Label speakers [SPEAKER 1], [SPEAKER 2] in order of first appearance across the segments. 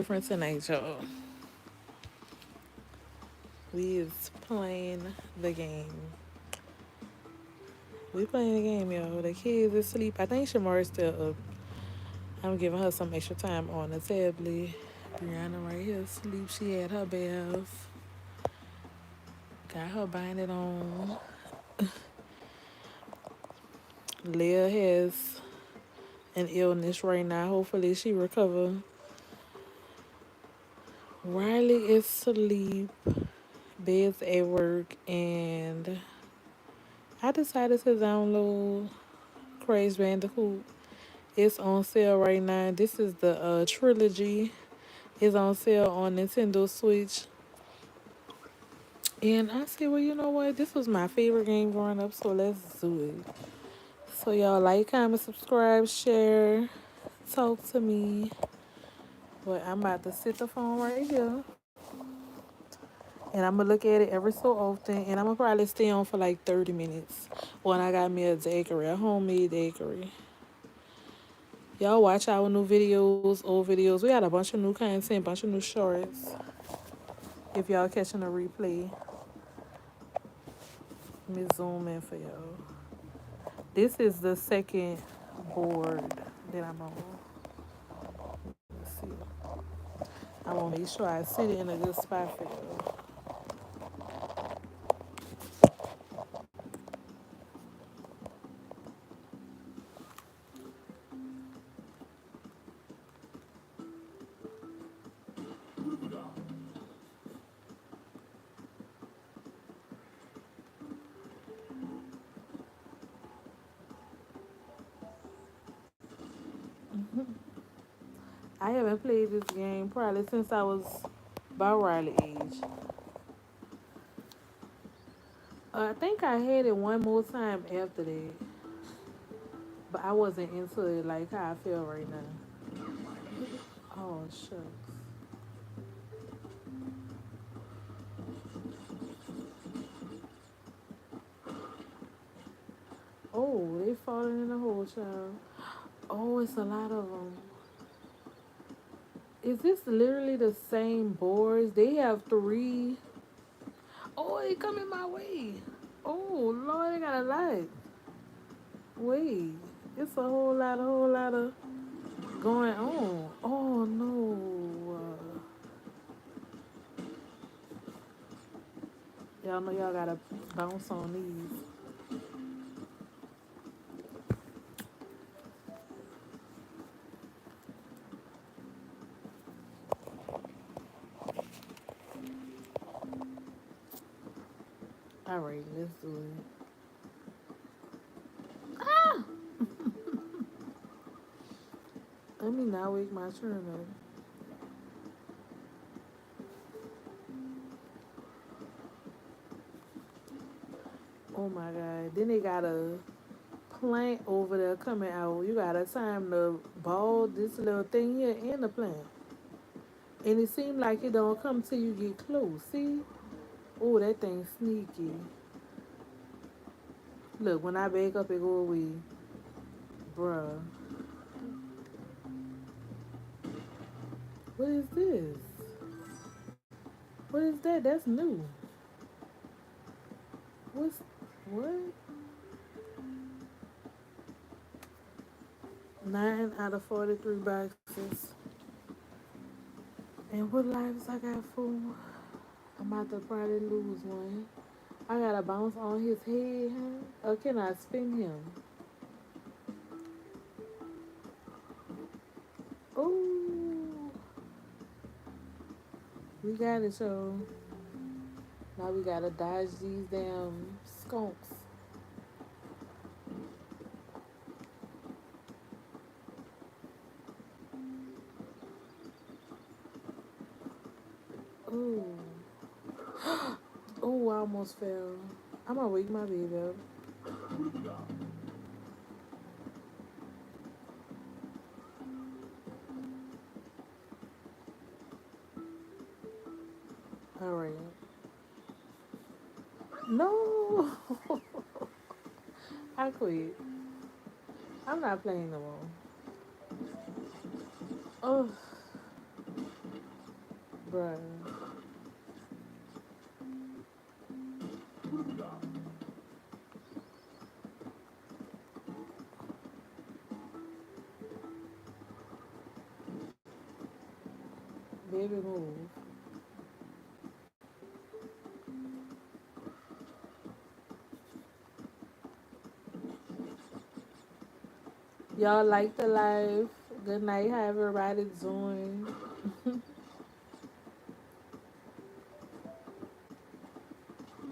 [SPEAKER 1] different tonight, y'all. We is playing the game. We playing the game, y'all. The kids is asleep. I think Shamara's still up. I'm giving her some extra time on the tablet. Brianna right here asleep. She had her bath. Got her binded on. Leah has an illness right now. Hopefully she recover. Riley is asleep. Bed's at work, and I decided to download Crash Bandicoot. It's on sale right now. This is the trilogy. It's on sale on Nintendo Switch. And I said, well, you know what? This was my favorite game growing up, so let's do it. So y'all like, comment, subscribe, share, talk to me. But I'm about to sit the phone right here. And I'm gonna look at it every so often. And I'm gonna probably stay on for like 30 minutes when I got me a daiquiri, a homemade daiquiri. Y'all watch our new videos, old videos. We got a bunch of new content, bunch of new shorts. If y'all catching a replay, let me zoom in for y'all. This is the second board that I'm on. Let's see. I want to make sure I sit it in a good spot for y'all. I haven't played this game probably since I was about Riley age. I think I had it one more time after that, but I wasn't into it like how I feel right now. Oh shucks. Oh, they falling in the hole, child. Oh, it's a lot of them. Is this literally the same boards? They have three. Oh, they coming my way. Oh Lord, they got a lot. Wait, it's a whole lot of going on. Oh no. Y'all know y'all gotta bounce on these. All right, let's do it. Ah! Let me not wake my turn up. Oh my God. Then they got a plant over there coming out. You gotta time the ball, this little thing here, and the plant. And it seemed like it don't come till you get close. See? Oh, that thing sneaky. Look, when I back up, it go away. Bruh. What is this? What is that? That's new. What's what? 9 out of 43 boxes. And what lives I got for? I'm about to probably lose one. I gotta bounce on his head, huh? Or can I spin him? Ooh, we got it, so now we gotta dodge these damn skunks. Ooh, ooh, I almost fell. I'm gonna wake my baby up. All right. No, I quit. I'm not playing no more. Oh, Bruh. Baby move. Y'all like the life. Good night, how everybody's doing.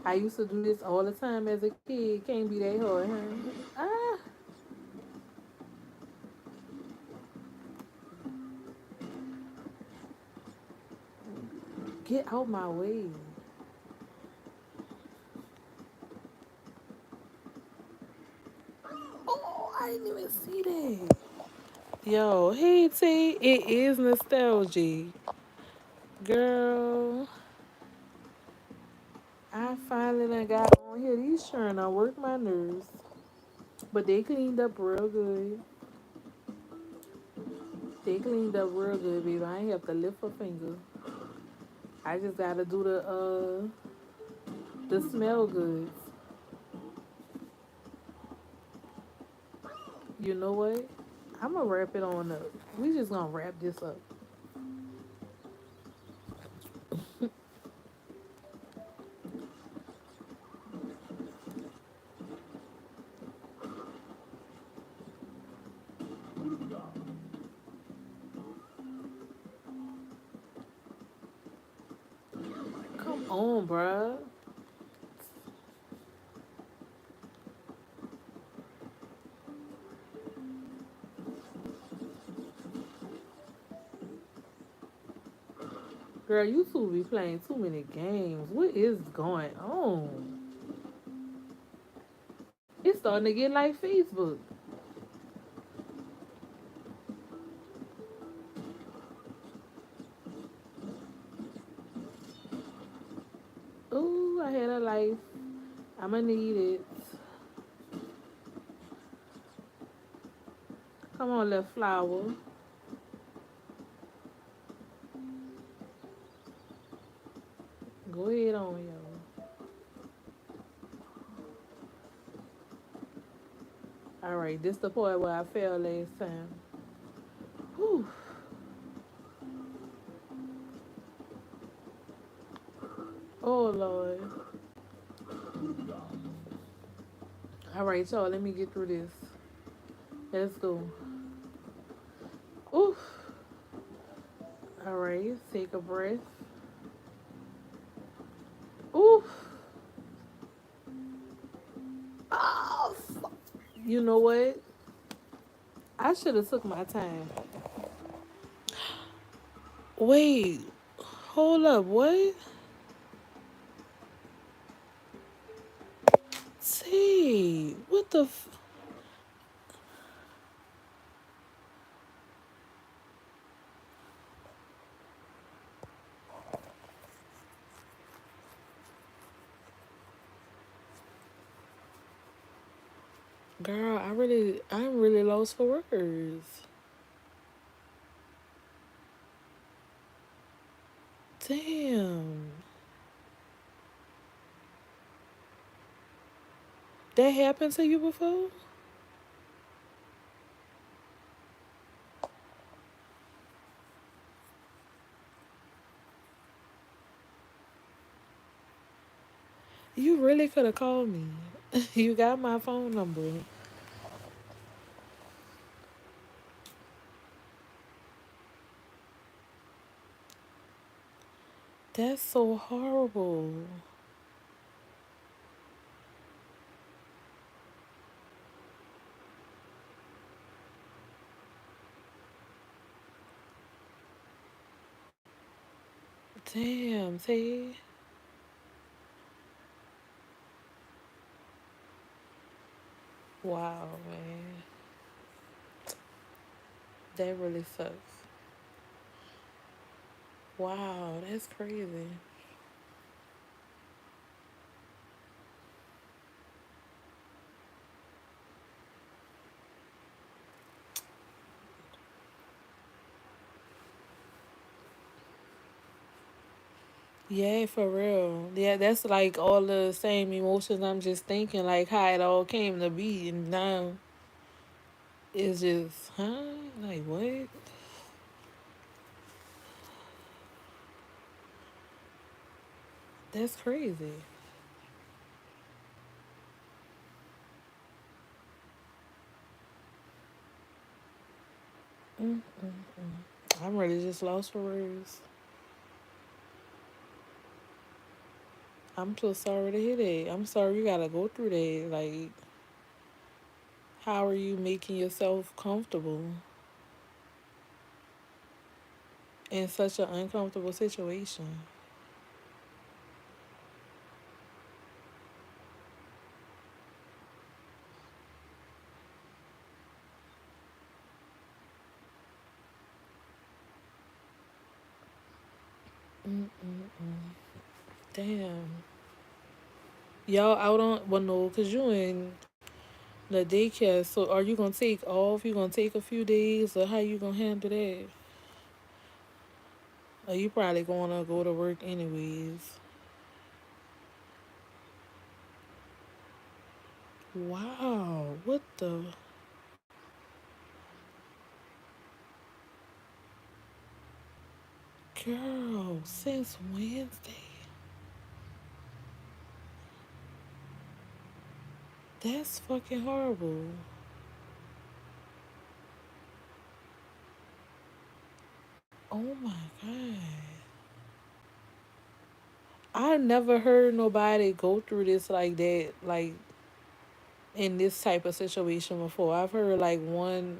[SPEAKER 1] I used to do this all the time as a kid. Can't be that hard, huh? Ah, get out my way. Oh, I didn't even see that. Yo, hey T, it is nostalgia. Girl, I finally done got on here. These children I work my nerves. But they cleaned up real good. They cleaned up real good, baby. I ain't have to lift a finger. I just gotta do the smell goods. You know what? I'm gonna wrap it on up. We just gonna wrap this up. Come on, bruh. Girl, you two be playing too many games. What is going on? It's starting to get like Facebook. Ooh, I had a life. I'ma need it. Come on, little flower. Go ahead on, yo. Alright, this the part where I fell last time. Whew. Oh, Lord. Alright, y'all, let me get through this. Let's go. Ooh. Alright, take a breath. Ooh. Oh, you know what? I should have took my time. Wait, hold up, what? See, what the girl, I'm really lost for words. Damn. That happened to you before? You really could have called me. You got my phone number. That's so horrible. Damn, T. Wow, man. That really sucks. Wow, that's crazy. Yeah, for real. Yeah, that's like all the same emotions. I'm just thinking like how it all came to be, and now it's just, huh? Like what? That's crazy. Mm. I'm really just lost for words. I'm so sorry to hear that. I'm sorry you gotta go through that. Like, how are you making yourself comfortable in such an uncomfortable situation? Mm-mm-mm. Damn. Y'all out on, well, no, because you in the daycare. So are you going to take off? You going to take a few days? Or how you going to handle that? Or you probably going to go to work anyways? Wow. What the? Girl, since Wednesday? That's fucking horrible. Oh my God. I never heard nobody go through this like that, like in this type of situation before. I've heard like one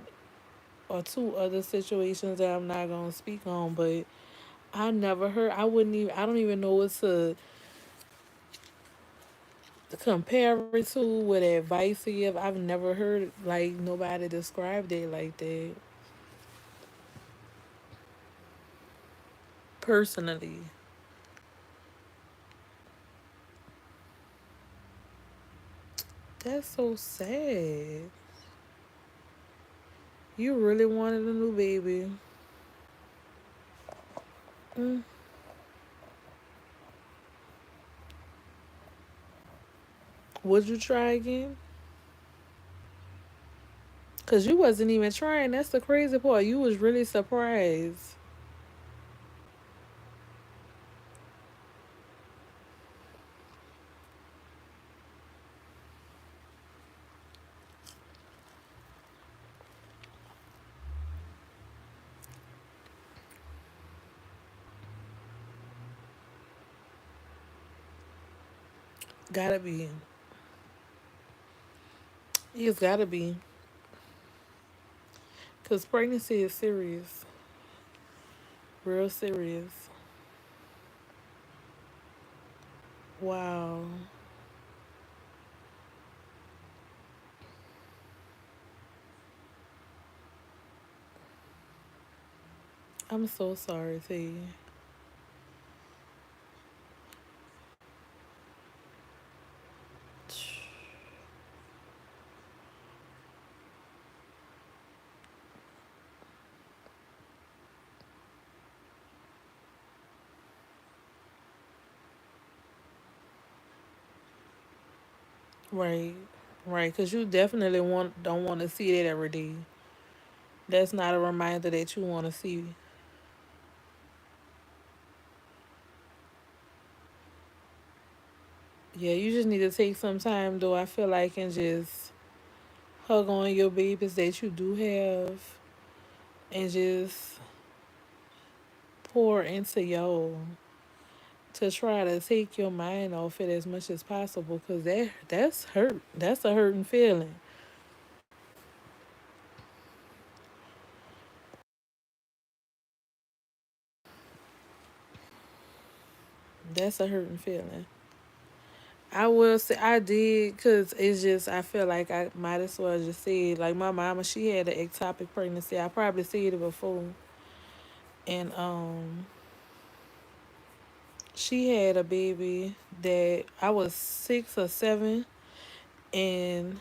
[SPEAKER 1] or two other situations that I'm not gonna speak on, but I never heard. I wouldn't even. I don't even know what to compare it to. What advice to give. I've never heard like nobody describe it like that personally. That's so sad. You really wanted a new baby. Mm. Would you try again? Cause you wasn't even trying. That's the crazy part. You was really surprised. Gotta be. It's gotta be. Cause pregnancy is serious. Real serious. Wow. I'm so sorry to you. Right. Right. Cause you definitely don't want to see that every day. That's not a reminder that you want to see. Yeah, you just need to take some time though, I feel like, and just hug on your babies that you do have and just pour into yo to try to take your mind off it as much as possible because that's hurt. That's a hurting feeling. That's a hurting feeling. I will say I did because it's just I feel like I might as well just say it. Like my mama, she had an ectopic pregnancy. I probably said it before, and she had a baby that I was 6 or 7, and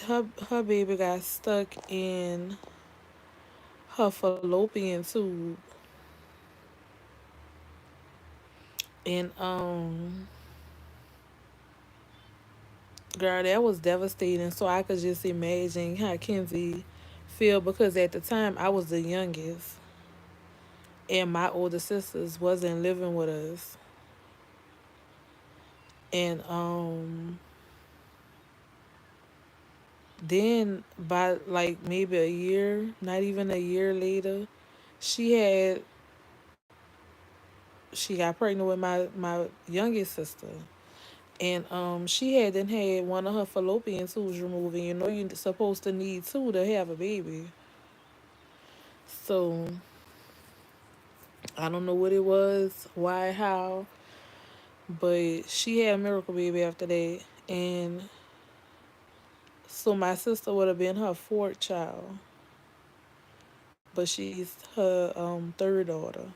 [SPEAKER 1] her baby got stuck in her fallopian tube, And girl, that was devastating. So I could just imagine how Kenzie feel because at the time I was the youngest and my older sisters wasn't living with us. And then by like maybe a year, not even a year later, she had she got pregnant with my youngest sister. And she hadn't had one of her fallopian tubes removed. And you know you're supposed to need two to have a baby. So I don't know what it was, why, how, but she had a miracle baby after that. And so my sister would have been her fourth child, but she's her third daughter.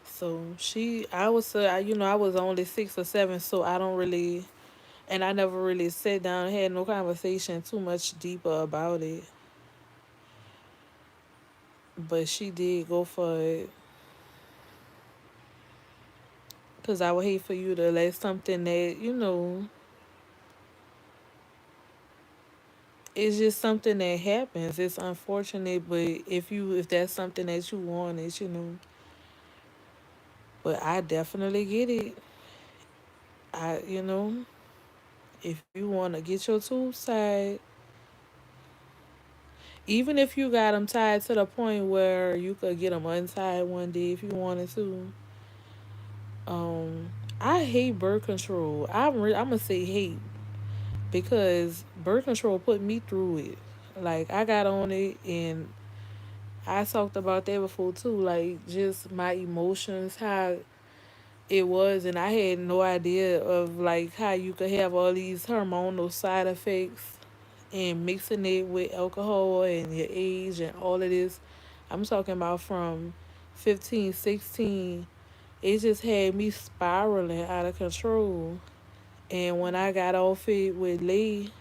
[SPEAKER 1] So I was, I was only 6 or 7, so I don't really, and I never really sat down and had no conversation too much deeper about it. But she did go for it, cause I would hate for you to let something that it's just something that happens. It's unfortunate, but if that's something that you wanted, But I definitely get it. If you want to get your tubes tied, even if you got them tied to the point where you could get them untied one day if you wanted to. Um, I hate birth control. I'm gonna say hate because birth control put me through it. Like I got on it and I talked about that before too. Like just my emotions, how it was, and I had no idea of like how you could have all these hormonal side effects and mixing it with alcohol and your age and all of this. I'm talking about from 15, 16. It just had me spiraling out of control. And when I got off it with Lee,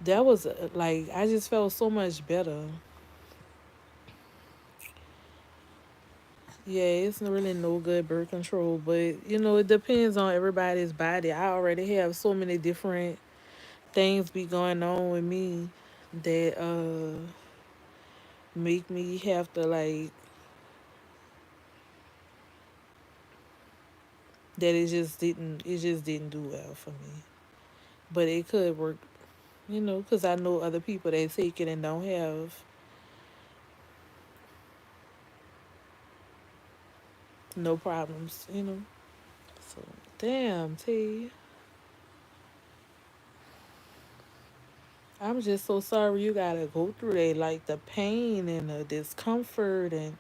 [SPEAKER 1] that was like I just felt so much better. Yeah, it's really no good birth control, but it depends on everybody's body. I already have so many different things be going on with me that make me have to like that it just didn't do well for me. But it could work, because I know other people that take it and don't have no problems. So damn, T. I'm just so sorry you gotta go through that, like the pain and the discomfort and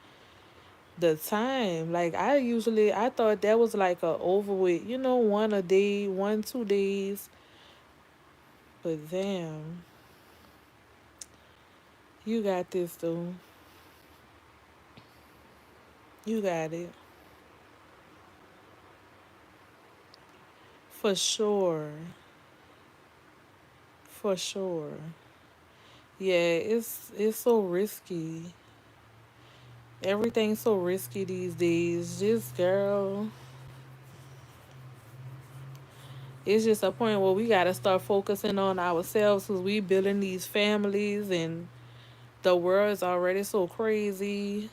[SPEAKER 1] the time. Like I thought that was like a over with, one a day, 1 2 days. But damn, you got this though. You got it for sure, for sure. Yeah, it's so risky. Everything's so risky these days. Just girl, it's just a point where we gotta start focusing on ourselves because we building these families and the world is already so crazy.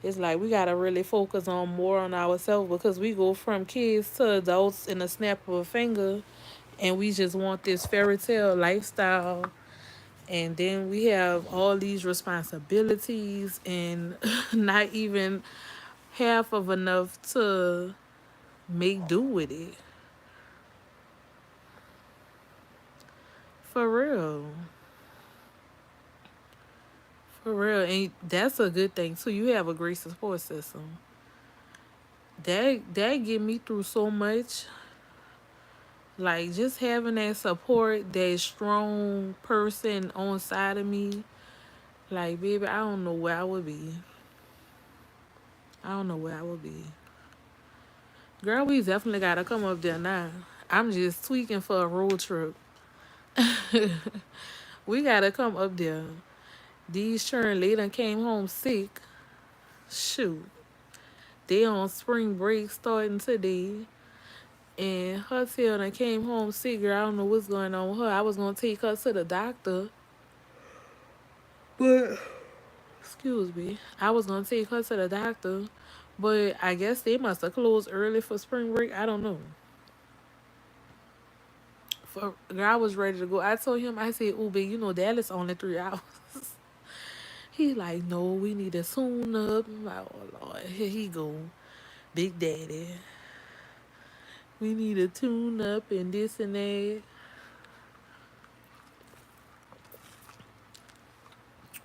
[SPEAKER 1] It's like we gotta really focus on more on ourselves because we go from kids to adults in a snap of a finger, and we just want this fairy tale lifestyle, and then we have all these responsibilities and not even half of enough to make do with it. For real. For real. And that's a good thing too. You have a great support system. That get me through so much. Like just having that support, that strong person on side of me. Like baby, I don't know where I would be. I don't know where I would be. Girl, we definitely gotta come up there now. I'm just tweaking for a road trip. We gotta come up there. These children, they done came home sick. Shoot, they on spring break starting today. And her tail done came home sick, girl. I don't know what's going on with her. I was gonna take her to the doctor, but excuse me. I was gonna take her to the doctor, but I guess they must have closed early for spring break. I don't know. For girl, I was ready to go. I told him, I said, "Oh, babe, you know Dallas only 3 hours." He like, "No, we need to tune up." I'm like, "Oh Lord, here he go, Big Daddy. We need to tune up and this and that."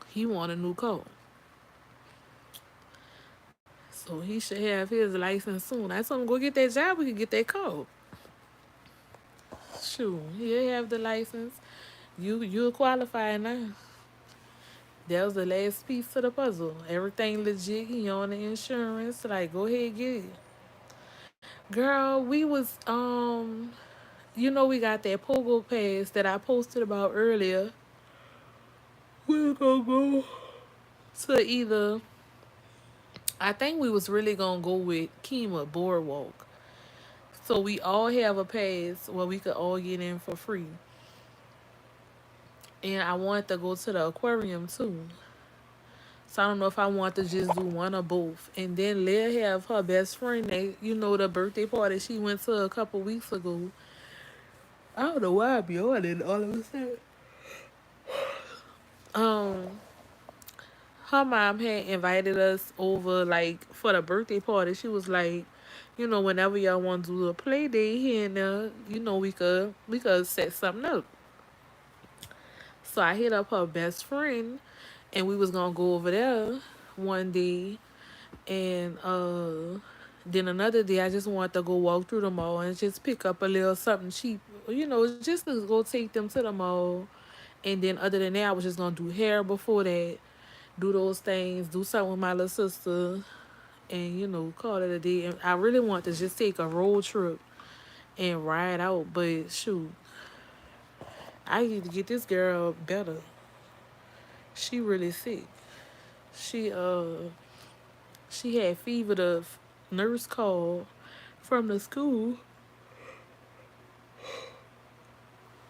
[SPEAKER 1] He want a new car, so he should have his license soon. I told him, "Go get that job. We can get that car." Shoot, he'll have the license. You're qualified now. That was the last piece to the puzzle. Everything legit. He on the insurance. Like, go ahead, get it. Girl, we was we got that pogo pass that I posted about earlier. We was gonna go to either. I think we was really gonna go with Kima Boardwalk. So we all have a pass where we could all get in for free. And I wanted to go to the aquarium too. So I don't know if I want to just do one or both. And then Leah have her best friend that the birthday party she went to a couple weeks ago. I don't know why I'm yawning all of a sudden. Um, her mom had invited us over like for the birthday party. She was like, whenever y'all want to do a play day here and there, we could set something up. So I hit up her best friend and we was gonna go over there one day. And then another day, I just wanted to go walk through the mall and just pick up a little something cheap, just to go take them to the mall. And then other than that, I was just gonna do hair before that, do those things, do something with my little sister, and call it a day. And I really want to just take a road trip and ride out, but shoot, I need to get this girl better. She really sick. She she had fever. The nurse called from the school.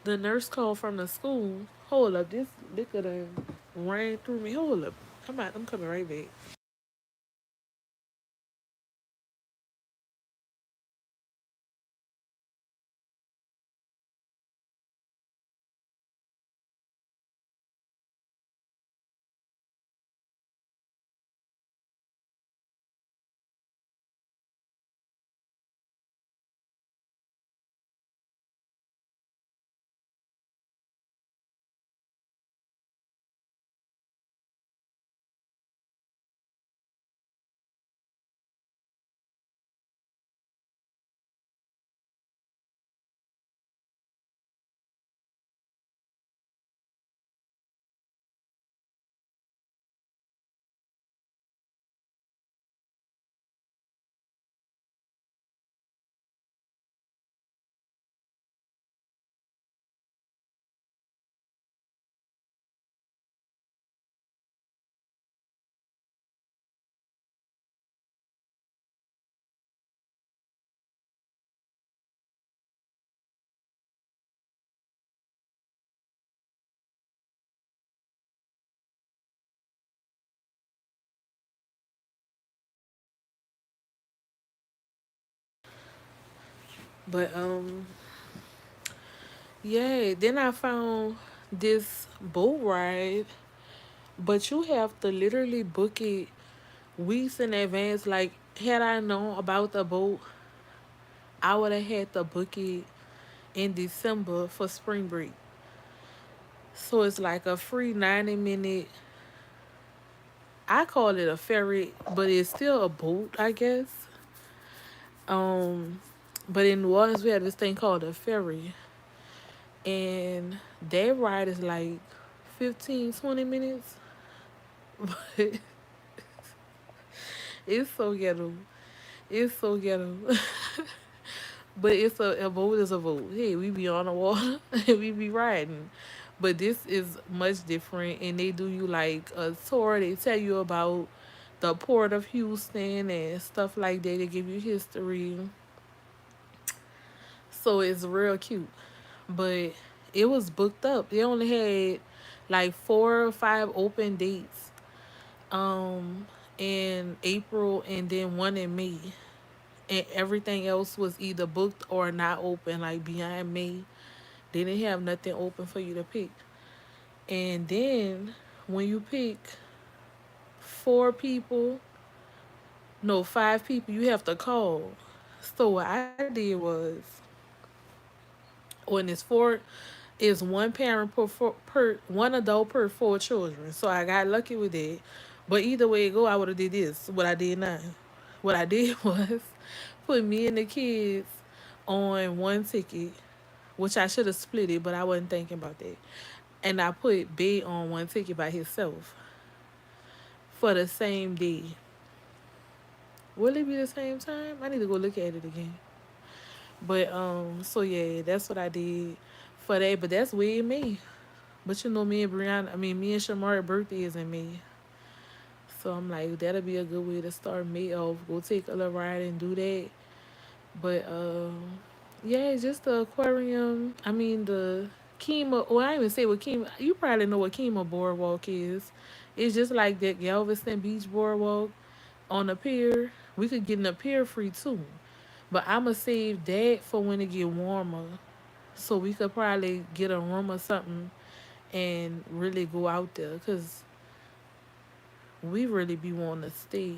[SPEAKER 1] The nurse called from the school. Hold up, this liquor done ran through me. Hold up. I'm coming right back. But yeah, then I found this boat ride, but you have to literally book it weeks in advance. Like, had I known about the boat, I would have had to book it in December for spring break. So it's like a free 90-minute. I call it a ferry, but it's still a boat, I guess. Um, but in New Orleans, we have this thing called a ferry, and that ride is like 15, 20 minutes. But it's so ghetto. It's so ghetto. But a boat is a boat. Hey, we be on the water and we be riding. But this is much different, and they do you like a tour. They tell you about the port of Houston and stuff like that. They give you history, so it's real cute. But it was booked up. They only had like 4 or 5 open dates in April and then one in May. And everything else was either booked or not open, like beyond May. They didn't have nothing open for you to pick. And then when you pick 4 people, no, 5 people, you have to call. So what I did was, when it's four, is one parent per one adult per 4 children. So I got lucky with that. But either way it go, I would have did this. What I did now. What I did was put me and the kids on one ticket, which I should have split it, but I wasn't thinking about that. And I put B on one ticket by himself for the same day. Will it be the same time? I need to go look at it again. But so yeah, that's what I did for that. But that's way me. But you know, me and Brianna, I mean, me and Shamar birthday is in May. So I'm like, that'll be a good way to start May off. Go take a little ride and do that. But yeah, just the aquarium. I mean, the Kima. Well, I didn't even say what Kima. You probably know what Kima Boardwalk is. It's just like that Galveston Beach Boardwalk on the pier. We could get in the pier free too. But I'ma save that for when it get warmer. So we could probably get a room or something and really go out there. Cause we really be wanting to stay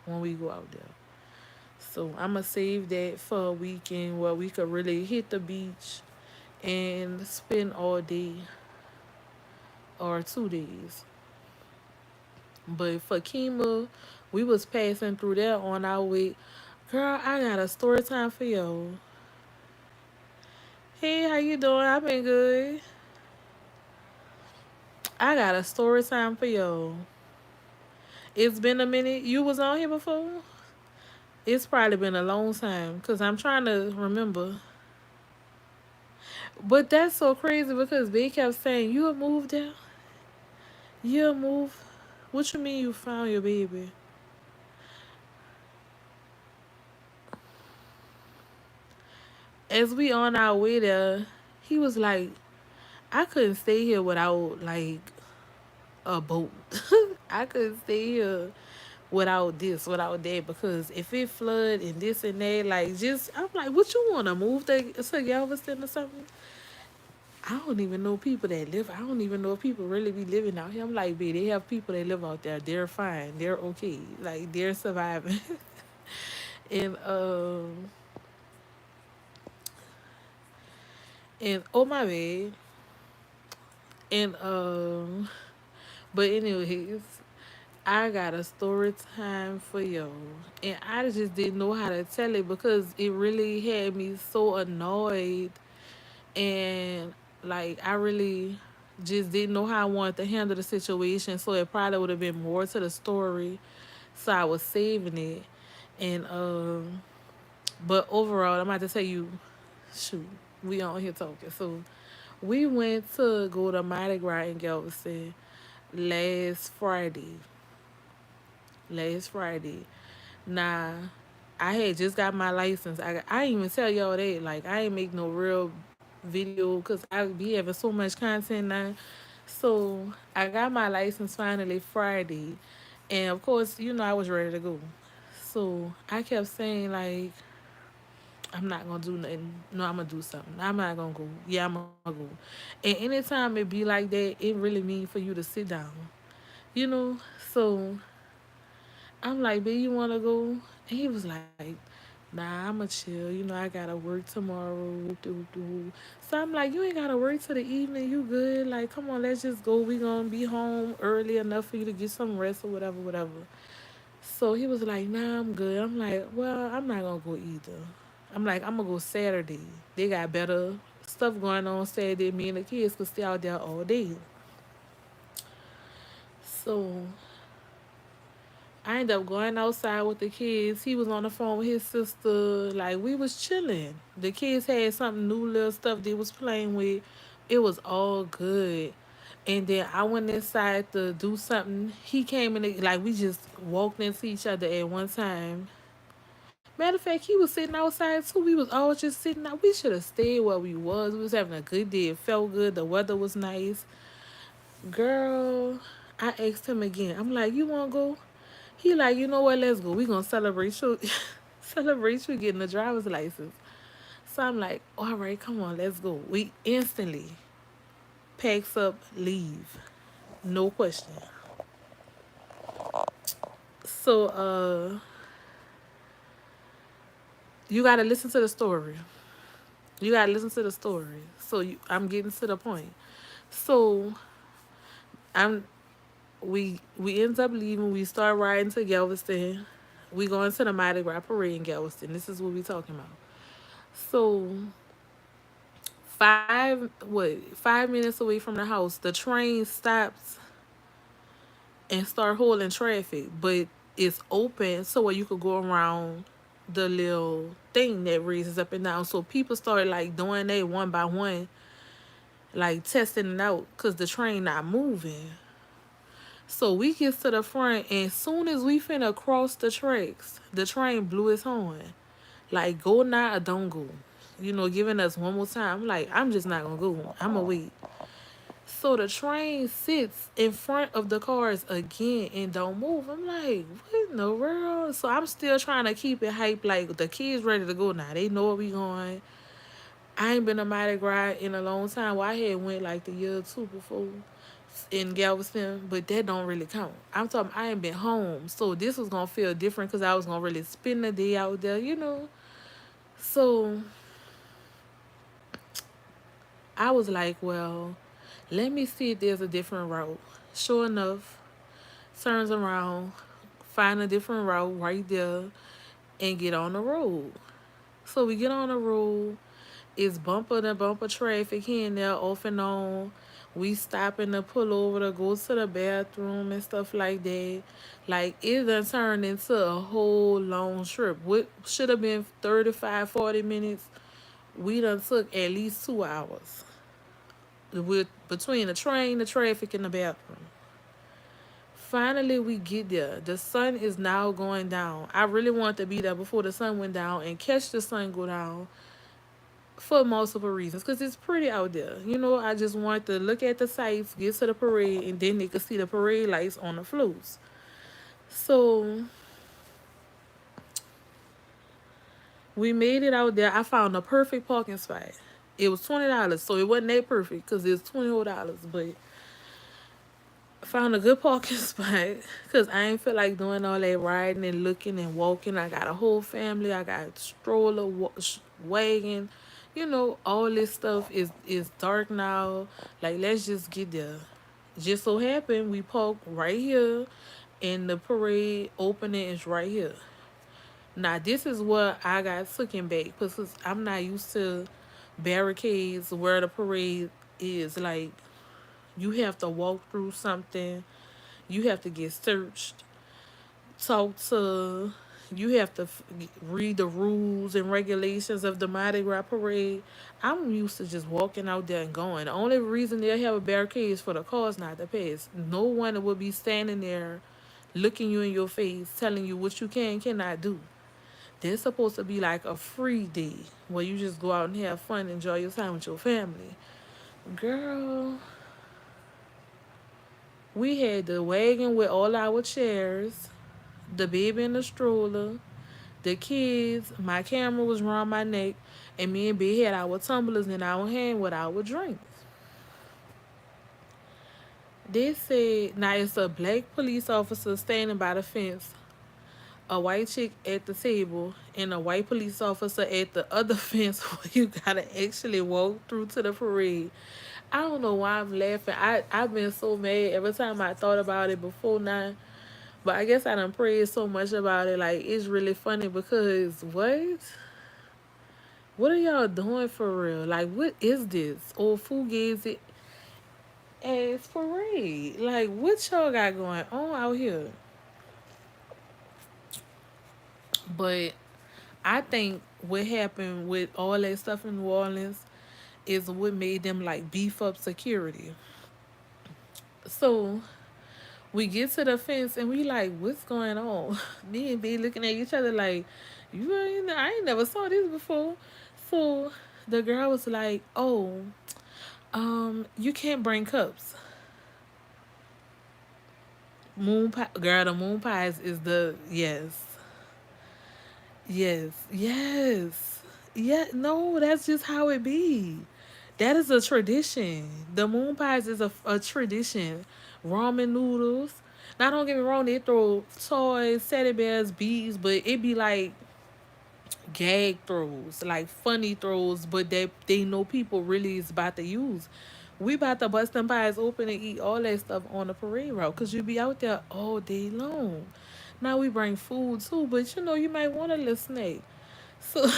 [SPEAKER 1] when we go out there. So I'ma save that for a weekend where we could really hit the beach and spend all day or 2 days. But for Kima, we was passing through there on our way. Girl, I got a story time for you. Hey, how you doing? I've been good. I got a story time for you. It's been a minute. You was on here before? It's probably been a long time because I'm trying to remember. But that's so crazy because they kept saying, you'll move there? You'll move? What you mean you found your baby? As we on our way there, he was like, I couldn't stay here without like a boat. I couldn't stay here without this, without that, because if it flood and this and that, like just I'm like, what you wanna move to Galveston or something? I don't even know people that live. I don't even know if people really be living out here. I'm like, babe, they have people that live out there. They're fine. They're okay. Like they're surviving. and and oh my bad. And but anyways, I got a story time for you. And I just didn't know how to tell it because it really had me so annoyed and like I really just didn't know how I wanted to handle the situation. So it probably would have been more to the story. So I was saving it. And but overall I'm about to tell you, shoot, we on here talking. So we went to go to Mardi Gras in Galveston last Friday. Last Friday. Nah, I had just got my license. I ain't even tell y'all that. Like, I ain't make no real video because I be having so much content now. So, I got my license finally Friday. And of course, you know, I was ready to go. So, I kept saying, like, I'm not gonna do nothing. No, I'm gonna do something. I'm not gonna go. Yeah, I'm gonna go. And anytime it be like that, it really mean for you to sit down. You know? So I'm like, babe, you wanna go? And he was like, nah, I'ma chill. You know, I gotta work tomorrow. So I'm like, you ain't gotta work till the evening. You good? Like, come on, let's just go. We gonna be home early enough for you to get some rest or whatever, whatever. So he was like, nah, I'm good. I'm like, well, I'm not gonna go either. I'm like, I'm gonna go Saturday. They got better stuff going on Saturday. Me and the kids could stay out there all day. So I ended up going outside with the kids. He was on the phone with his sister. Like we was chilling. The kids had something new, little stuff they was playing with. It was all good. And then I went inside to do something. He came in, like, we just walked into each other at one time. Matter of fact, he was sitting outside too. We was all just sitting out. We should have stayed where we was. We was having a good day. It felt good. The weather was nice. Girl, I asked him again. I'm like, you wanna go? He like, you know what? Let's go. We gonna celebrate you, celebrate you getting a driver's license. So I'm like, all right, come on, let's go. We instantly packs up, leave, no question. So you gotta listen to the story. You gotta listen to the story. I'm getting to the point. So I'm we ends up leaving. We start riding to Galveston. We going to the Mardi Gras parade in Galveston. This is what we talking about. So 5 minutes away from the house, the train stops and start holding traffic, but it's open so where you could go around the little thing that raises up and down. So people start like doing that one by one, like testing it out because the train not moving. So we get to the front, and soon as we finna cross the tracks, the train blew its horn. Like, go now or don't go. Giving us one more time. I'm like, I'm just not gonna go. I'm gonna wait. So the train sits in front of the cars again and don't move. I'm like, what in the world? So I'm still trying to keep it hype. Like, the kids ready to go now. They know where we going. I ain't been a Mardi Gras in a long time. Well, I had went like the year or two before in Galveston, but that don't really count. I'm talking, I ain't been home. So this was going to feel different because I was going to really spend the day out there. So I was like, well, let me see if there's a different route. Sure enough, turns around, find a different route right there, and get on the road. So we get on the road. It's bumper to bumper traffic here and there, off and on. We stopping to pull over to go to the bathroom and stuff like that. Like, it done turned into a whole long trip. What should have been 35, 40 minutes, we done took at least 2 hours with between the train, the traffic, and the bathroom. Finally, we get there. The sun is now going down. I really wanted to be there before the sun went down and catch the sun go down for multiple reasons because it's pretty out there. I just wanted to look at the sights, get to the parade, and then they could see the parade lights on the floats. So we made it out there. I found a perfect parking spot. It was $20, so it wasn't that perfect because it's $20, but I found a good parking spot because I ain't feel like doing all that riding and looking and walking. I got a whole family. I got stroller, wagon. All this stuff is dark now. Like, let's just get there. Just so happened we parked right here, and the parade opening is right here. Now this is what I got taken back because I'm not used to barricades where the parade is. Like, you have to walk through something. You have to get searched, talk to. You have to read the rules and regulations of the Mardi Gras parade. I'm used to just walking out there and going. The only reason they have a barricade is for the cars not to pass. No one will be standing there looking you in your face, telling you what you can and cannot do. There's supposed to be like a free day where you just go out and have fun, enjoy your time with your family. Girl, we had the wagon with all our chairs, the baby in the stroller, the kids. My camera was around my neck, and me and B had our tumblers in our hand with our drinks. They said, now it's a black police officer standing by the fence, a white chick at the table, and a white police officer at the other fence where you gotta actually walk through to the parade. I don't know why I'm laughing. I've been so mad every time I thought about it before now. But I guess I done prayed so much about it. Like, it's really funny because what? What are y'all doing for real? Like, what is this? Or Fugazi ass parade? Like, what y'all got going on out here? But I think what happened with all that stuff in New Orleans is what made them like beef up security. So we get to the fence and we like, what's going on? Me and B looking at each other like, I ain't never saw this before. So the girl was like, oh, you can't bring cups. Moon pie, girl, the moon pies is the yes, yes, yes, yeah. No, that's just how it be. That is a tradition. The moon pies is a tradition. Ramen noodles. Now don't get me wrong, they throw toys, teddy bears, bees, but it be like gag throws, like funny throws, but they know people really is about to use. We about to bust them pies open and eat all that stuff on the parade route because you be out there all day long. Now we bring food too, but you might want a little snack. So,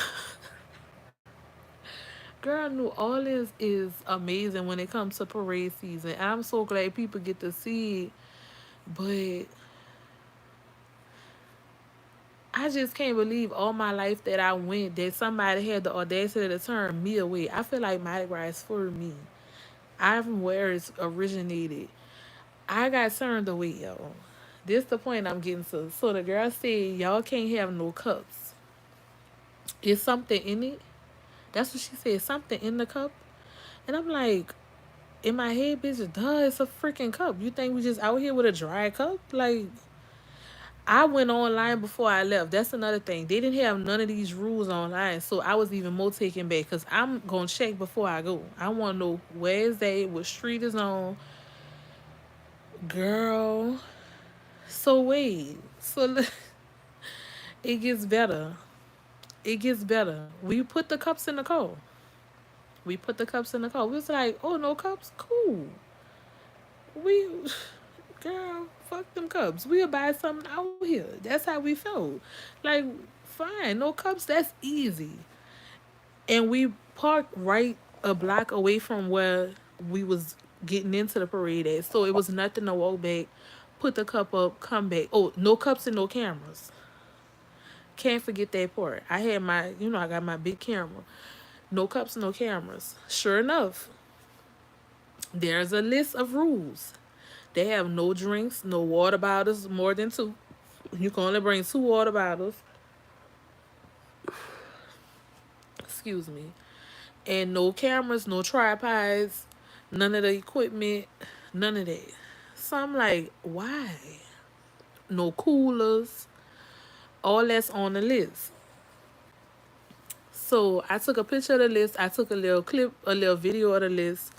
[SPEAKER 1] girl, New Orleans is amazing when it comes to parade season. And I'm so glad people get to see it, but I just can't believe all my life that I went that somebody had the audacity to turn me away. I feel like Mardi Gras is for me. I'm where it's originated. I got turned away, yo. This the point I'm getting to. So the girl said, y'all can't have no cups. Is something in it? That's what she said. Something in the cup? And I'm like, in my head, bitch, duh, it's a freaking cup. You think we just out here with a dry cup? Like, I went online before I left. That's another thing. They didn't have none of these rules online, so I was even more taken back because I'm gonna check before I go. I want to know where is they, what street is on, girl. So wait, it gets better. It gets better. We put the cups in the car. We put the cups in the car. We was like, oh, no cups, cool. We, girl, fuck them cups. We'll buy something out here. That's how we felt. Like, fine, no cups. That's easy. And we parked right a block away from where we was getting into the parade at. So it was nothing to walk back, put the cup up, come back. Oh, no cups and no cameras. Can't forget that part. I had my, I got my big camera. No cups, no cameras. Sure enough, there's a list of rules. They have no drinks, no water bottles, more than two. You can only bring two water bottles. Excuse me. And no cameras, no tripods, none of the equipment, none of that. So I'm like, why? No coolers, all that's on the list. So I took a picture of the list. I took a little clip, a little video of the list.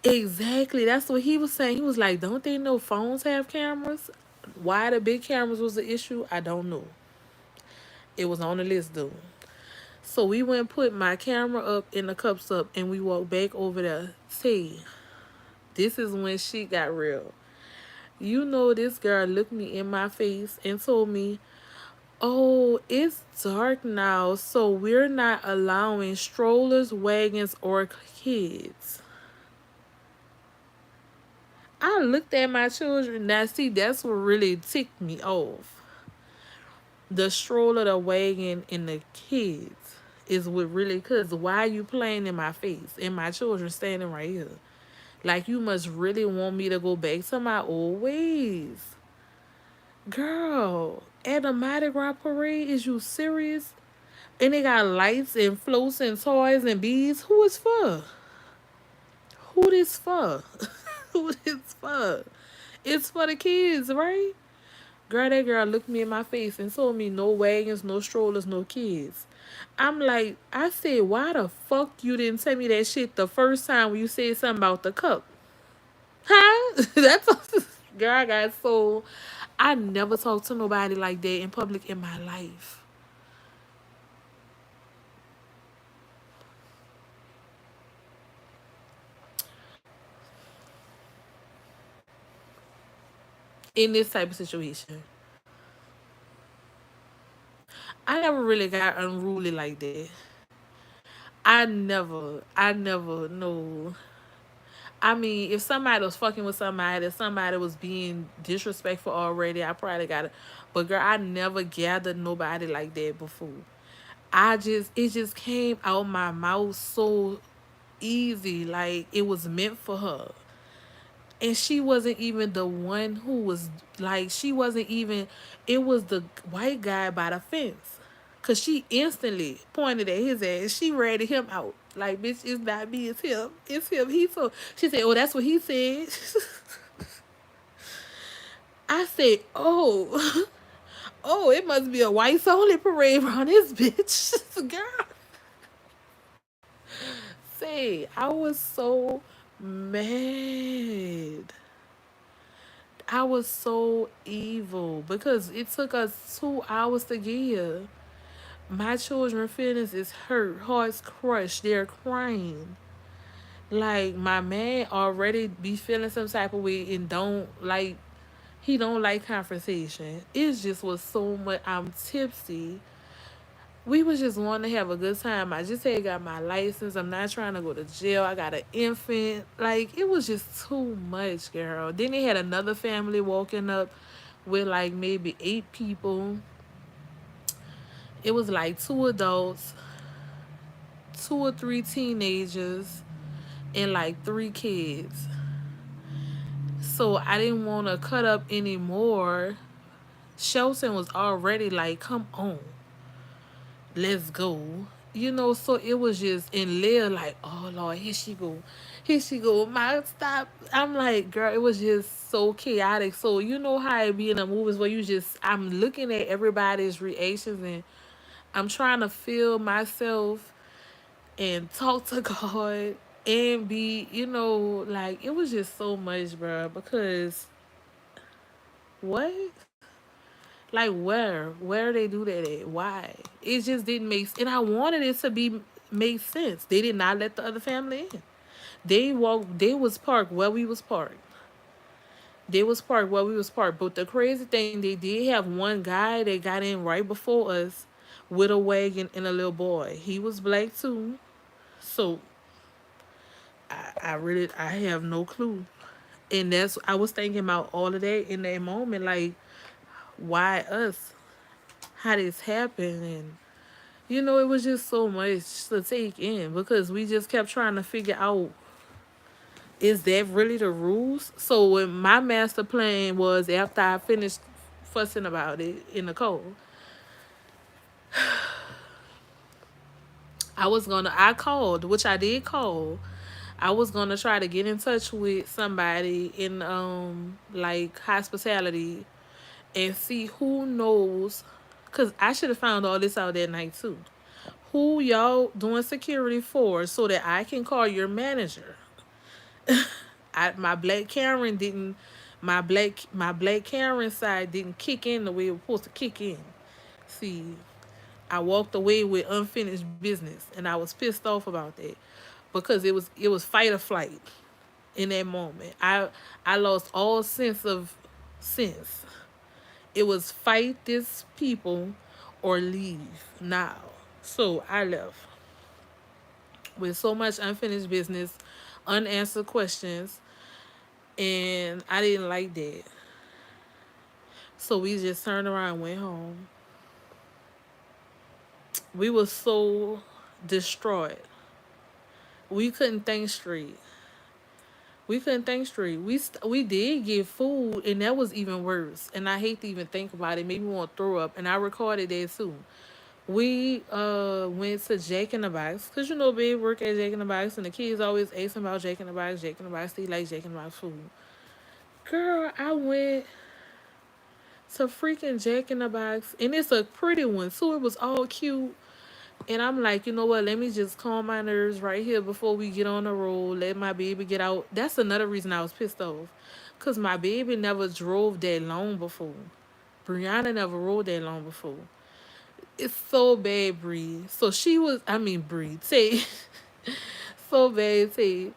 [SPEAKER 1] Exactly, that's what he was saying. He was like, don't they know phones have cameras? Why the big cameras was the issue, I don't know. It was on the list though. So we went and put my camera up and the cups up and we walked back over there. See, this is when shit got real. This girl looked me in my face and told me, oh, it's dark now, so we're not allowing strollers, wagons, or kids. I looked at my children. Now, see, that's what really ticked me off. The stroller, the wagon, and the kids is what really. Cause why are you playing in my face and my children standing right here? Like you must really want me to go back to my old ways, girl. At a Mardi Gras parade, is you serious? And they got lights and floats and toys and bees. Who is for? Who this for? Who this for? It's for the kids, right? Girl, that girl looked me in my face and told me no wagons, no strollers, no kids. I'm like, I said, why the fuck you didn't tell me that shit the first time when you said something about the cup? Huh? That's girl, I got so. I never talked to nobody like that in public in my life. In this type of situation. I never really got unruly like that. No. I mean, if somebody was fucking with somebody, if somebody was being disrespectful already, I probably got it. But girl, I never gathered nobody like that before. It just came out my mouth so easy, like it was meant for her. And she wasn't even the one who was like, she wasn't even, it was the white guy by the fence. Cause she instantly pointed at his ass. She ratted him out. Like, bitch, it's not me, it's him. It's him. He so she said, oh, that's what he said. I said, oh, oh, it must be a whites only parade around this bitch. Girl. Say, I was so mad. I was so evil because it took us 2 hours to get here. My children's feelings is hurt, hearts crushed, they're crying. Like my man already be feeling some type of way and don't like, he don't like confrontation. It just was so much. I'm tipsy. We was just wanting to have a good time. I just had got my license. I'm not trying to go to jail. I got an infant. Like it was just too much, girl. Then they had another family walking up with like maybe 8 people. It was like 2 adults, 2 or 3 teenagers, and like 3 kids. So I didn't want to cut up anymore. Shelton was already like, come on, let's go. You know, so it was just in Leah like, oh Lord, here she go. Here she go. My stop. I'm like, girl, it was just so chaotic. So you know how it be in the movies where you just, I'm looking at everybody's reactions and I'm trying to feel myself and talk to God and be, you know, like it was just so much, bro. Because what? Like where they do that at? Why? It just didn't make. And I wanted it to be make sense. They did not let the other family in. They walked. They was parked where we was parked. They was parked where we was parked. But the crazy thing, they did have one guy that got in right before us with a wagon and a little boy. He was black too. So I have no clue. And that's I was thinking about all of that in that moment, like why us? How this happened? And you know, it was just so much to take in because we just kept trying to figure out, is that really the rules? So when my master plan was after I finished fussing about it in the cold, I called, which I did call. I was gonna try to get in touch with somebody in like hospitality and see who knows, cause I should have found all this out that night too. Who y'all doing security for, so that I can call your manager. My black Karen didn't, my black Karen side didn't kick in the way it was supposed to kick in. See, I walked away with unfinished business, and I was pissed off about that because it was fight or flight in that moment. I lost all sense of sense. It was fight this people or leave now. So I left with so much unfinished business, unanswered questions, and I didn't like that. So we just turned around and went home. We were so distraught. We couldn't think straight. We couldn't think straight. We did get food, and that was even worse. And I hate to even think about it. Made me want to throw up. And I recorded that too. We went to Jack in the Box because you know babe work at Jack in the Box, and the kids always asking about Jack in the Box. Jack in the Box, they like Jack in the Box food. Girl, I went to freaking Jack in the Box, and it's a pretty one too. It was all cute. And I'm like, you know what? Let me just calm my nerves right here before we get on the road. Let my baby get out. That's another reason I was pissed off. Because my baby never drove that long before. Brianna never rode that long before. It's so bad, Bree. So she was, I mean, Bree. Say, so bad, say.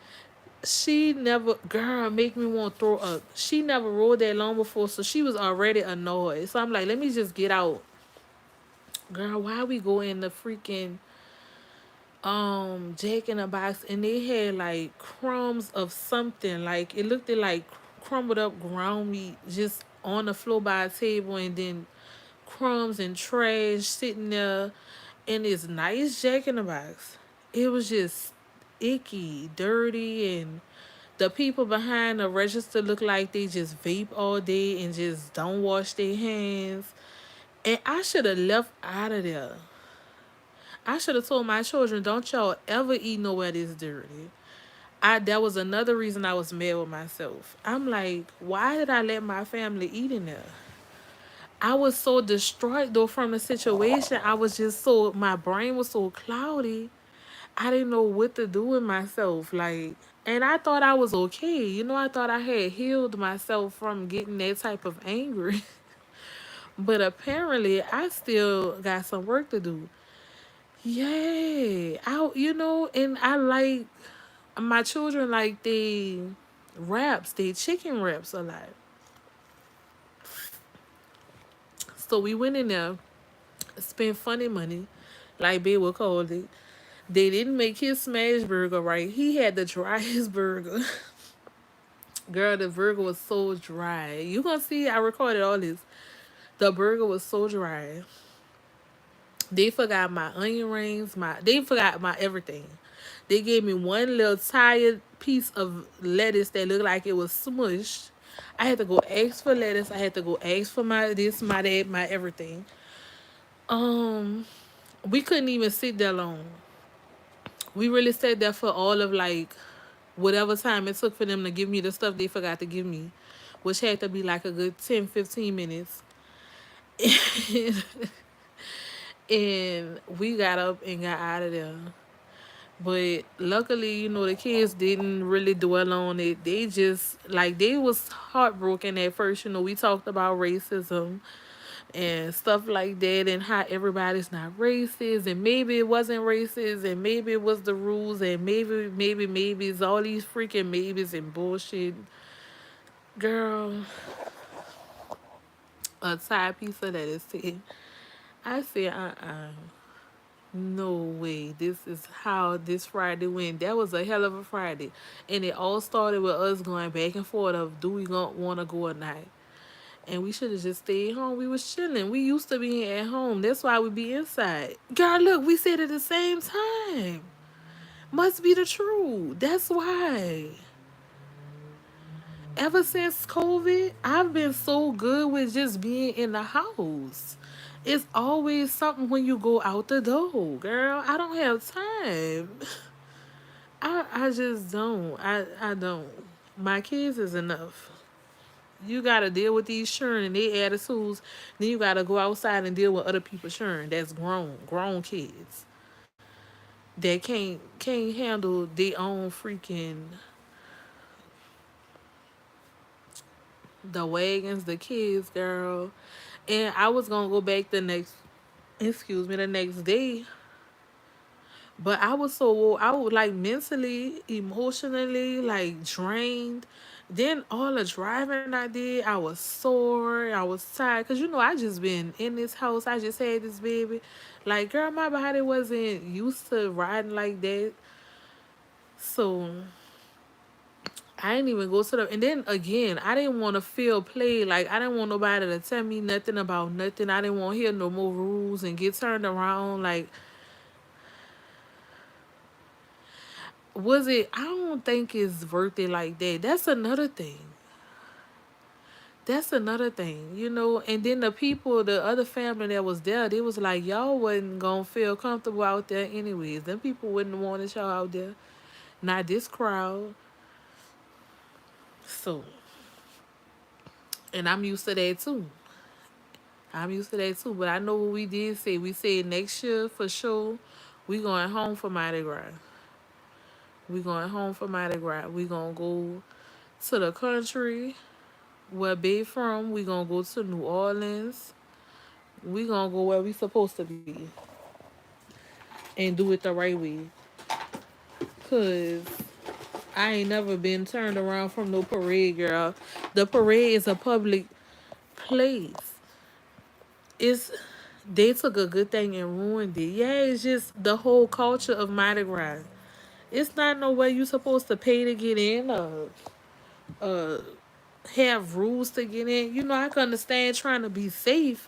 [SPEAKER 1] She never, girl, make me want to throw up. She never rode that long before, so she was already annoyed. So I'm like, let me just get out. Girl, why we go in the freaking Jack in a Box, and they had like crumbs of something, like it looked like crumbled up ground meat just on the floor by a table, and then crumbs and trash sitting there in this nice Jack in the Box. It was just icky, dirty, and The people behind the register look like they just vape all day and just don't wash their hands. And I should have left out of there. I should have told my children, don't y'all ever eat nowhere this dirty. That was another reason I was mad with myself. I'm like, why did I let my family eat in there? I was so distraught though from the situation. I was just so my brain was so cloudy. I didn't know what to do with myself. Like, and I thought I was okay. I thought I had healed myself from getting that type of angry. But apparently I still got some work to do. Yeah. And I like my children like they chicken wraps a lot. So we went in there, spent funny money, like Bill would call it. They didn't make his smash burger right. He had the driest burger. Girl, the burger was so dry. You gonna see I recorded all this. The burger was so dry. They forgot my onion rings, they forgot my everything. They gave me one little tired piece of lettuce that looked like it was smushed. I had to go ask for lettuce. I had to go ask for my this, my that, my everything. Um, we couldn't even sit there long. We really sat there for all of like whatever time it took for them to give me the stuff they forgot to give me, which had to be like a good 10, 15 minutes. And we got up and got out of there. But luckily, the kids didn't really dwell on it. They just like they was heartbroken at first. We talked about racism and stuff like that and how everybody's not racist and maybe it wasn't racist and maybe it was the rules and maybe it's all these freaking maybes and bullshit. Girl, a side piece of that is said. I said, no way. This is how this Friday went. That was a hell of a Friday. And it all started with us going back and forth of do we want to go or not. And we should have just stayed home. We was chilling. We used to being at home. That's why we be inside. Girl, look, we said at the same time. Must be the truth. That's why. Ever since COVID, I've been so good with just being in the house. It's always something when you go out the door, girl. I don't have time. I just don't. I don't. My kids is enough. You gotta deal with these children and their attitudes. Then you gotta go outside and deal with other people's children. That's grown kids that can't handle their own freaking the wagons, the kids, girl. And I was gonna go back the next day. But I was like mentally, emotionally, like drained. Then all the driving I did, I was sore, I was tired. Cause I just been in this house, I just had this baby. Like, girl, my body wasn't used to riding like that. So I didn't even go to and then again, I didn't want to feel played. Like, I didn't want nobody to tell me nothing about nothing. I didn't want to hear no more rules and get turned around. Like, was it? I don't think it's worth it like that. That's another thing. That's another thing. And then the people, the other family that was there, they was like, y'all wasn't gonna feel comfortable out there anyways. Them people wouldn't want y'all out there. Not this crowd. So, and I'm used to that too. I'm used to that too. But I know what we did say. We said next year for sure, we going home for Mardi Gras. We going home for Mardi Gras. We gonna go to the country where they from. We gonna go to New Orleans. We gonna go where we supposed to be and do it the right way. Cause I ain't never been turned around from no parade, girl. The parade is a public place. It's they took a good thing and ruined it. Yeah, it's just the whole culture of Mardi Gras. It's not no way you supposed to pay to get in or uh have rules to get in. I can understand trying to be safe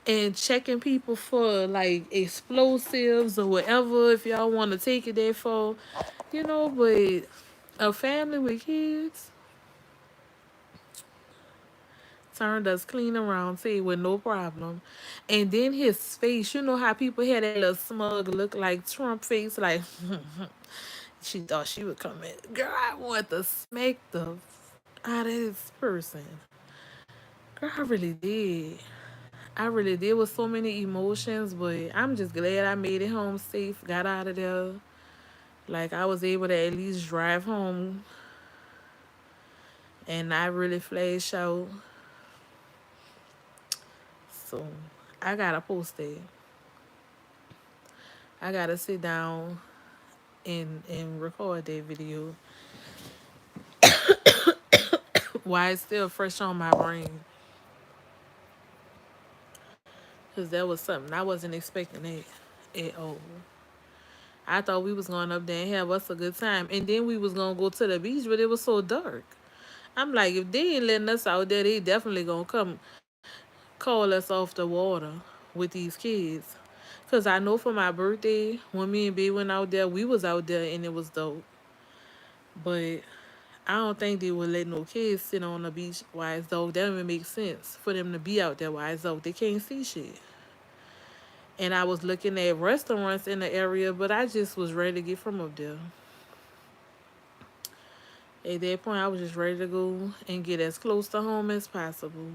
[SPEAKER 1] and checking people for like explosives or whatever if y'all want to take it there for, but A family with kids turned us clean around, say with no problem. And then his face, you know how people had that little smug look like Trump face, like she thought she would come in. Girl, I want to smack the out of this person. Girl, I really did. I really did with so many emotions, but I'm just glad I made it home safe, got out of there. Like I was able to at least drive home and not really flash out. So I gotta post it. I gotta sit down and record that video. Why it's still fresh on my brain. Cause that was something I wasn't expecting that at all. I thought we was going up there and have us a good time. And then we was gonna go to the beach, but it was so dark. I'm like, if they ain't letting us out there, they definitely gonna come call us off the water with these kids. Cause I know for my birthday, when me and B went out there, we was out there and it was dope. But I don't think they would let no kids sit on the beach while it's dark. That don't even make sense for them to be out there while it's dark. They can't see shit. And I was looking at restaurants in the area, but I just was ready to get from up there. At that point, I was just ready to go and get as close to home as possible.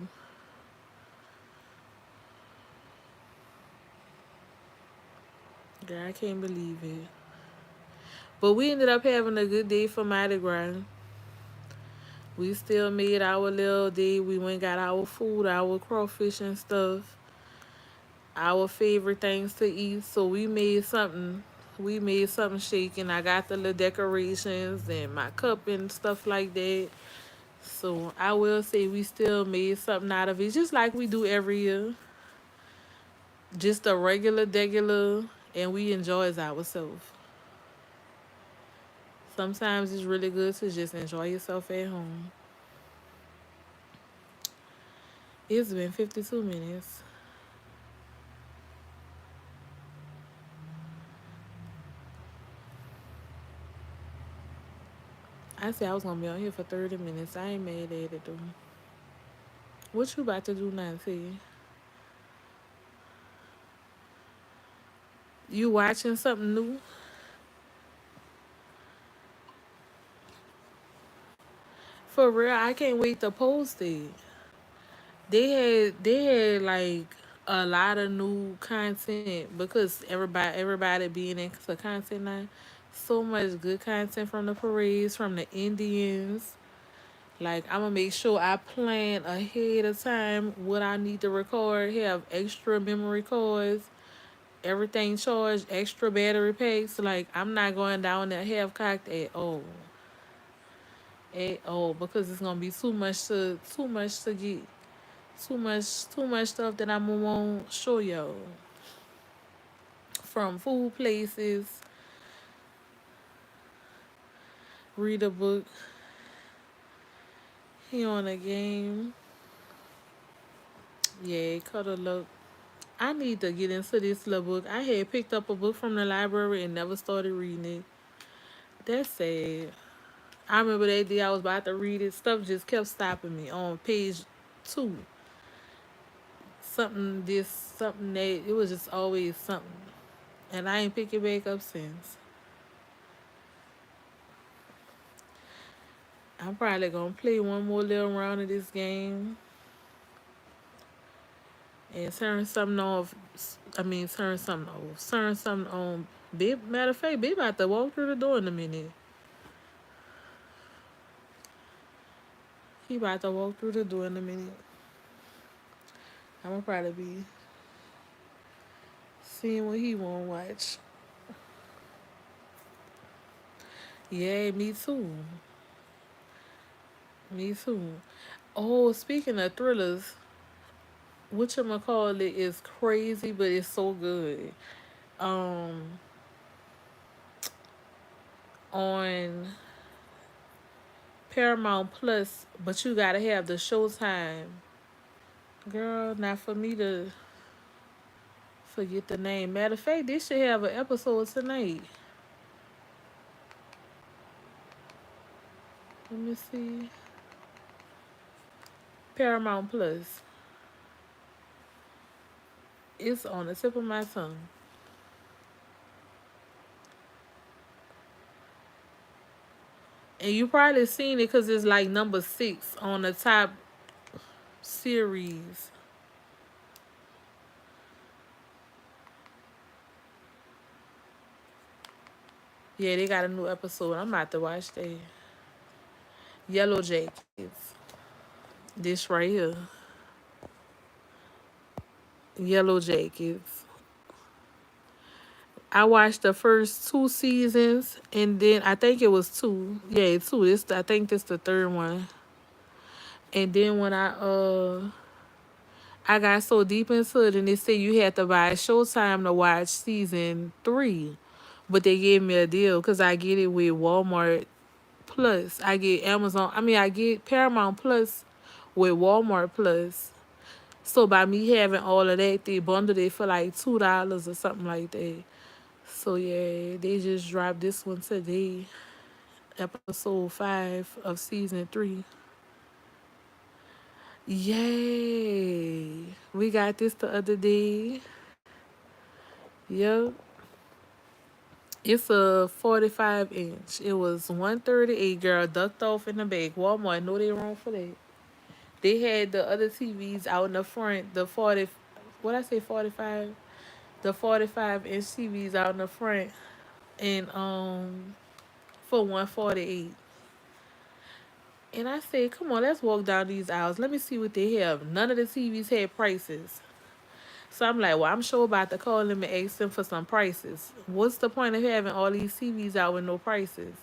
[SPEAKER 1] Girl, I can't believe it. But we ended up having a good day for Mardi Gras. We still made our little day. We went and got our food, our crawfish and stuff, our favorite things to eat. So we made something. We made something shaking. I got the little decorations and my cup and stuff like that. So I will say we still made something out of it, just like we do every year. Just a regular, and we enjoys ourselves. Sometimes it's really good to just enjoy yourself at home. It's been 52 minutes. I said I was gonna be on here for 30 minutes. I ain't mad at it though. What you about to do now, see? You watching something new? For real, I can't wait to post it. They had like a lot of new content because everybody being into content now. So much good content from the parades, from the Indians. Like I'm gonna make sure I plan ahead of time what I need to record. Have extra memory cards, everything charged, extra battery packs. Like I'm not going down there half cocked at all because it's gonna be too much to get, too much stuff that I'm gonna want show y'all from food places, read a book, he on a game. Yeah, cuddle up. I need to get into this little book. I had picked up a book from the library and never started reading it. That's sad. I remember that day I was about to read it. Stuff just kept stopping me on page two. Something this, something that. It was just always something. And I ain't pick it back up since. I'm probably gonna play one more little round of this game and turn something off. I mean, turn something off. Turn something on. Babe, matter of fact, babe about to walk through the door in a minute. He about to walk through the door in a minute. I'm gonna probably be seeing what he want to watch. Yeah, me too. Me too. Oh, speaking of thrillers, what you call it is crazy, but it's so good. Um, on Paramount Plus, but you gotta have the Showtime. Girl, not for me to forget the name. Matter of fact, this should have an episode tonight. Let me see. Paramount Plus. It's on the tip of my tongue. And you probably seen it because it's like number 6 on the top series. Yeah, they got a new episode. I'm about to watch that. Yellow Jackets. This right here. Yellow Jackets. I watched the first 2 seasons, and then I think it was two. Yeah, two. I think this the third one. And then when I got so deep into it, and they said you had to buy Showtime to watch season 3, but they gave me a deal because I get it with Walmart Plus. I get Amazon. I mean, I get Paramount Plus with Walmart Plus. So by me having all of that, they bundled it for like $2 or something like that. So yeah, they just dropped this one today, episode 5 of season 3. Yay! We got this the other day. Yep. It's a 45 inch. It was 138, girl, ducked off in the back. Walmart, know they wrong for that. They had the other TVs out in the front, the 40, what I say 45? The 45 inch TVs out in the front, and for 148. And I said, come on, let's walk down these aisles. Let me see what they have. None of the TVs had prices. So I'm like, well, I'm sure about to call them and ask them for some prices. What's the point of having all these TVs out with no prices?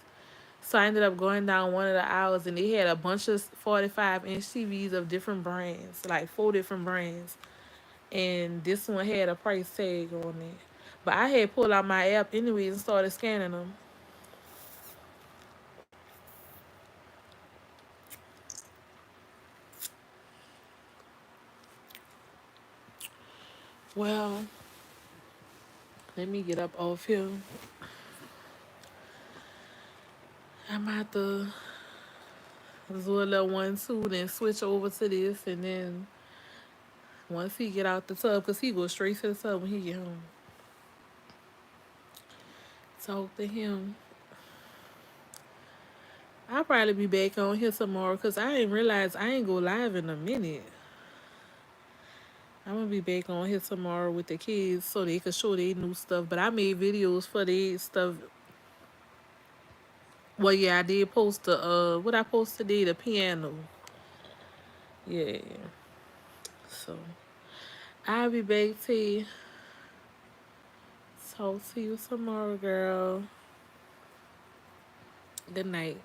[SPEAKER 1] So I ended up going down one of the aisles, and they had a bunch of 45 inch TVs of different brands, like 4 different brands. And this one had a price tag on it. But I had pulled out my app anyways and started scanning them. Well, let me get up off here. I'm about to do a little 1-2, then switch over to this, and then once he get out the tub, cause he go straight to the tub when he get home. Talk to him. I'll probably be back on here tomorrow, cause I didn't realize I ain't go live in a minute. I'm gonna be back on here tomorrow with the kids so they could show their new stuff. But I made videos for their stuff. Well, yeah, I did post the what I posted today, the piano. Yeah. So I'll be back to talk to you tomorrow, girl. Good night.